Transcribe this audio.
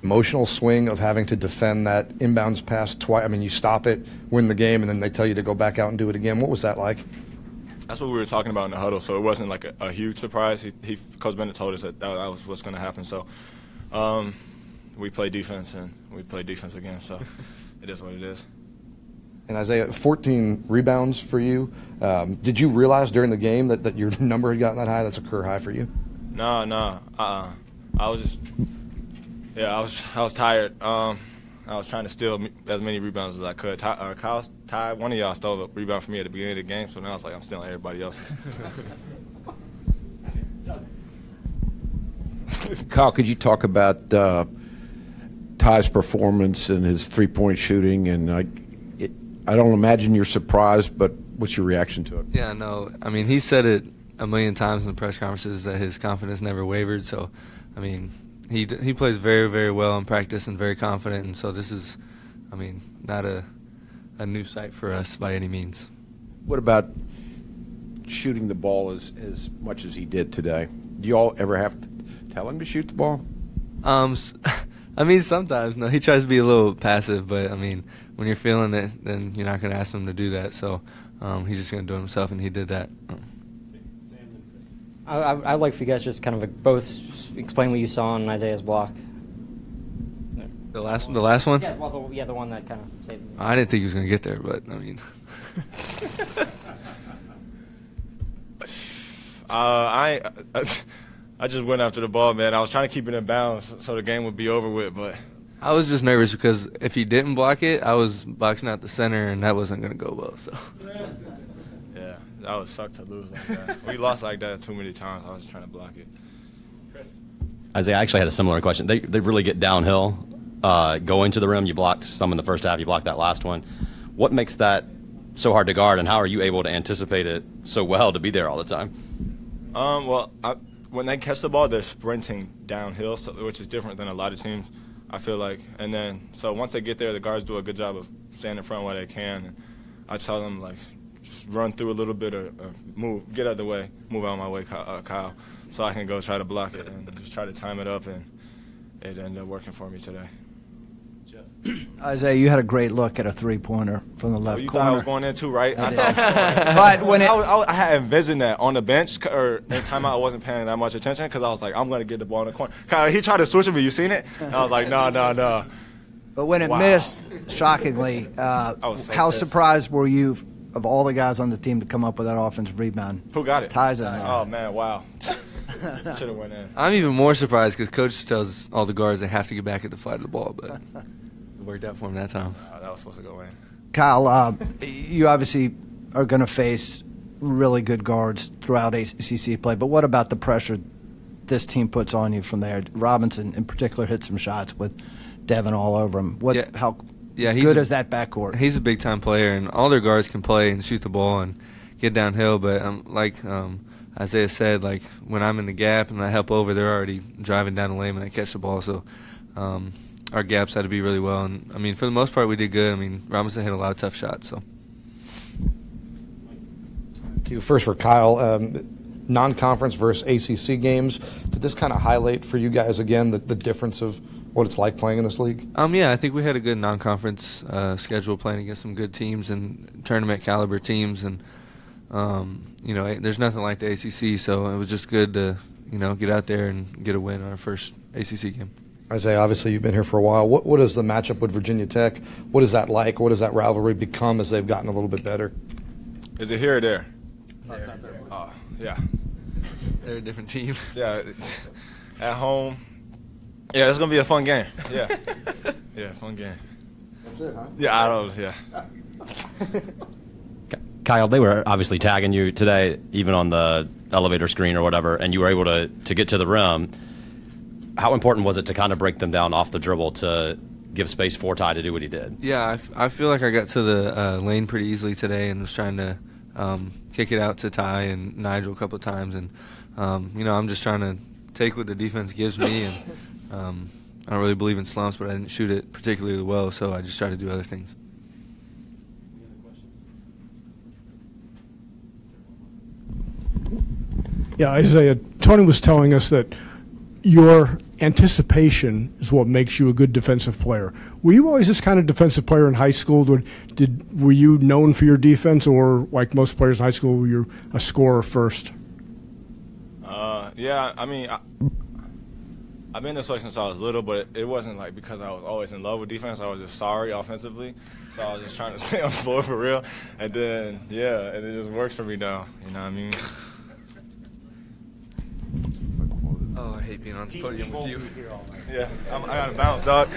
emotional swing of having to defend that inbounds pass twice? I mean, you stop it, win the game, and then they tell you to go back out and do it again. What was that like? That's what we were talking about in the huddle, so it wasn't like a huge surprise. Coach Bennett told us that was what's going to happen. So we play defense, and we play defense again, so it is what it is. And Isaiah, 14 rebounds for you. Did you realize during the game that your number had gotten that high? That's a career high for you? No. I was just, I was tired. I was trying to steal as many rebounds as I could. Ty, one of y'all stole a rebound from me at the beginning of the game, so now it's like I'm stealing everybody else's. Kyle, could you talk about Ty's performance and his three-point shooting? And I don't imagine you're surprised, but what's your reaction to it? Yeah, no. I mean, he said it a million times in the press conferences that his confidence never wavered. So, I mean, he plays very, very well in practice and very confident. And so this is, I mean, not a new sight for us by any means. What about shooting the ball as much as he did today? Do you all ever have to tell him to shoot the ball? I mean, sometimes. No, he tries to be a little passive, but, I mean, when you're feeling it, then you're not going to ask him to do that. So he's just going to do it himself, and he did that. I'd like for you guys just kind of both explain what you saw on Isaiah's block. The last one? Yeah, well, the one that kind of saved me. I didn't think he was going to get there, but, I mean. I just went after the ball, man. I was trying to keep it in bounds so the game would be over with, but I was just nervous because if he didn't block it, I was boxing out the center, and that wasn't going to go well. So. Yeah, that would suck to lose like that. We lost like that too many times. I was trying to block it. Isaiah, I actually had a similar question. They really get downhill, going to the rim. You blocked some in the first half. You blocked that last one. What makes that so hard to guard, and how are you able to anticipate it so well to be there all the time? When they catch the ball, they're sprinting downhill, which is different than a lot of teams, I feel like. And then, so once they get there, the guards do a good job of staying in front where they can. And I tell them, like, just run through a little bit or move, get out of the way, move out of my way, Kyle, so I can go try to block it and just try to time it up, and it ended up working for me today. Isaiah, you had a great look at a three-pointer from the left you corner. Thought I was going in too, right? I thought but when I had envisioned that on the bench or in timeout, I wasn't paying that much attention because I was like, I'm going to get the ball in the corner. He tried to switch with me. You seen it? And I was like, no. But when it missed, shockingly, how surprised were you of all the guys on the team to come up with that offensive rebound? Who got it? Ty's in there. Oh, man, wow. Should have went in. I'm even more surprised because Coach tells all the guards they have to get back at the fight of the ball, but it worked out for him that time. That was supposed to go in. Kyle, you obviously are going to face really good guards throughout ACC play, but what about the pressure this team puts on you from there? Robinson, in particular, hit some shots with Devin all over him. How good is that backcourt? He's a big-time player, and all their guards can play and shoot the ball and get downhill, but like Isaiah said, like when I'm in the gap and I help over, they're already driving down the lane when I catch the ball, so our gaps had to be really well. And, I mean, for the most part, we did good. I mean, Robinson hit a lot of tough shots. So. First for Kyle, non-conference versus ACC games. Did this kind of highlight for you guys, again, the difference of what it's like playing in this league? Yeah, I think we had a good non-conference schedule playing against some good teams and tournament-caliber teams. And, you know, there's nothing like the ACC, so it was just good to, you know, get out there and get a win on our first ACC game. Isaiah, obviously you've been here for a while. What is the matchup with Virginia Tech? What is that like? What does that rivalry become as they've gotten a little bit better? Is it here or there? There. Oh, yeah. They're a different team. Yeah, at home. Yeah, it's going to be a fun game. Yeah. Yeah, fun game. That's it, huh? Yeah, I don't, yeah. Kyle, they were obviously tagging you today, even on the elevator screen or whatever, and you were able to get to the rim. How important was it to kind of break them down off the dribble to give space for Ty to do what he did? Yeah, I feel like I got to the lane pretty easily today and was trying to kick it out to Ty and Nigel a couple of times. And, you know, I'm just trying to take what the defense gives me. And I don't really believe in slumps, but I didn't shoot it particularly well, so I just try to do other things. Yeah, Isaiah, Tony was telling us that your anticipation is what makes you a good defensive player. Were you always this kind of defensive player in high school? Were you known for your defense, or like most players in high school, were you a scorer first? Yeah, I mean, I've been this way since I was little, but it wasn't like because I was always in love with defense. I was just sorry offensively, so I was just trying to stay on the floor for real. And then, yeah, and it just works for me now. You know what I mean? Oh, I hate being on the podium with you. Yeah, I got to bounce, dog.